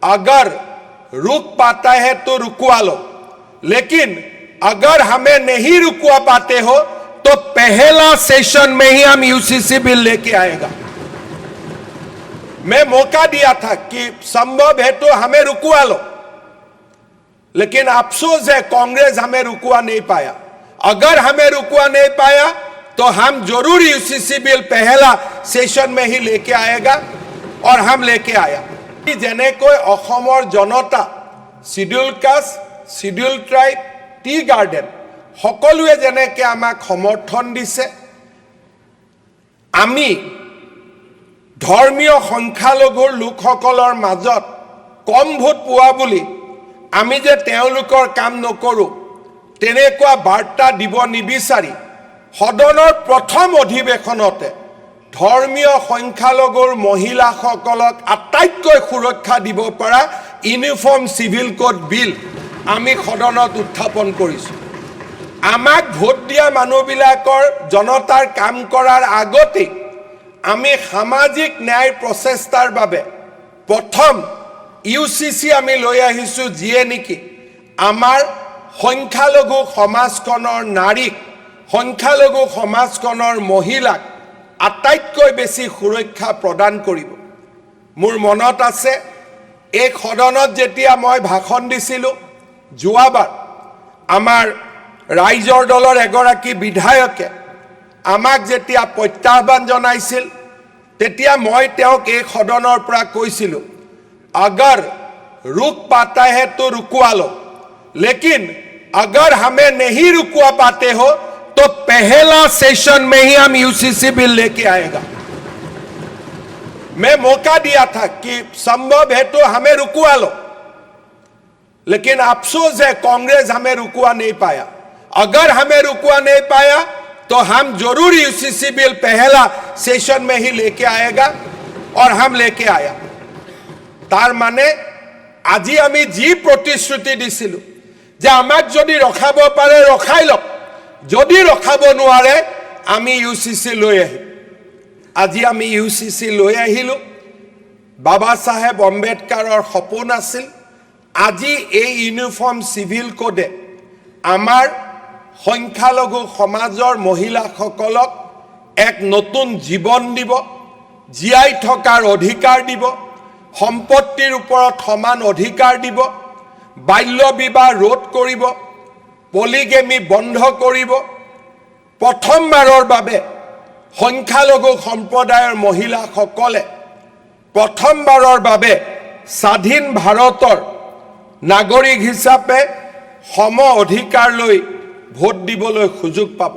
अगर रुक पाता है तो रुकवा लो, लेकिन अगर हमें नहीं रुकवा पाते हो तो पहला सेशन में ही हम यूसीसी बिल लेके आएगा। मैं मौका दिया था कि संभव है तो हमें रुकवा लो, लेकिन अफसोस है कांग्रेस हमें रुकवा नहीं पाया। अगर हमें रुकवा नहीं पाया तो हम जरूर यूसीसी बिल पहला सेशन में ही लेके आएगा, और हम लेके आया। जेनेকৈ অসমৰ জনতা scheduled caste, scheduled tribe, tea garden সকলোৱে যেনেকৈ আমাক সমৰ্থন দিছে, আমি ধৰ্মীয় সংখ্যালঘুৰ লোকসকলৰ মাজত কম ভোট পোৱা বুলি আমি যে তেওঁলোকৰ কাম নকৰোঁ তেনেকুৱা বাৰ্তা দিব নিবিচাৰি সদনৰ প্ৰথম অধিৱেশনতে ধৰ্মীয় সংখ্যালঘুৰ মহিলাসকলক আটাইতকৈ সুৰক্ষা দিব পৰা ইউনিফৰ্ম সিভিল কোড বিল আমি সদনত উত্থাপন কৰিছোঁ। আমাক ভোট দিয়া মানুহবিলাকৰ জনতাৰ কাম কৰাৰ আগতে আমি সামাজিক ন্যায় প্ৰচেষ্টাৰ বাবে প্ৰথম ইউচিচি আমি লৈ আহিছোঁ, যিয়ে নেকি আমাৰ সংখ্যালঘু সমাজখনৰ নাৰীক, সংখ্যালঘু সমাজখনৰ মহিলাক আটাইতকৈ বেছি সুৰক্ষা প্ৰদান কৰিব। মোৰ মনত আছে এই সদনত যেতিয়া মই ভাষণ দিছিলোঁ, যোৱাবাৰ আমাৰ ৰাইজৰ দলৰ এগৰাকী বিধায়কে আমাক যেতিয়া প্ৰত্যাহ্বান জনাইছিল, তেতিয়া মই তেওঁক এই সদনৰ পৰা কৈছিলোঁ, अगर रुक पाता है तो रुकवा लो, लेकिन अगर हमें नहीं रुकवा पाते हो तो पहला सेशन में ही हम यूसीसी बिल लेके आएगा। मैं मौका दिया था कि संभव है तो हमें रुकवा लो, लेकिन अफसोस है कांग्रेस हमें रुकवा नहीं पाया। अगर हमें रुकवा नहीं पाया तो हम जरूर यूसीसी बिल पहला सेशन में ही लेके आएगा, और हम लेके आया। तार माने আজি আমি যি প্ৰতিশ্ৰুতি দিছিলোঁ যে আমাক যদি ৰখাব পাৰে ৰখাই লওক, যদি ৰখাব নোৱাৰে আমি ইউচিচি লৈ আহিম। আজি আমি ইউচিচি লৈ আহিলোঁ। বাবা চাহেব আম্বেদকাৰৰ সপোন আছিল, আজি এই ইউনিফৰ্ম সিভিল কোডে আমাৰ সংখ্যালঘু সমাজৰ মহিলাসকলক এক নতুন জীৱন দিব, জীয়াই থকাৰ অধিকাৰ দিব, সম্পত্তিৰ ওপৰত সমান অধিকাৰ দিব, বাল্য বিবাহ ৰোধ কৰিব, পলিগেমি বন্ধ কৰিব। প্ৰথমবাৰৰ বাবে সংখ্যালঘু সম্প্ৰদায়ৰ মহিলাসকলে প্ৰথমবাৰৰ বাবে স্বাধীন ভাৰতৰ নাগৰিক হিচাপে সম অধিকাৰ লৈ ভোট দিবলৈ সুযোগ পাব।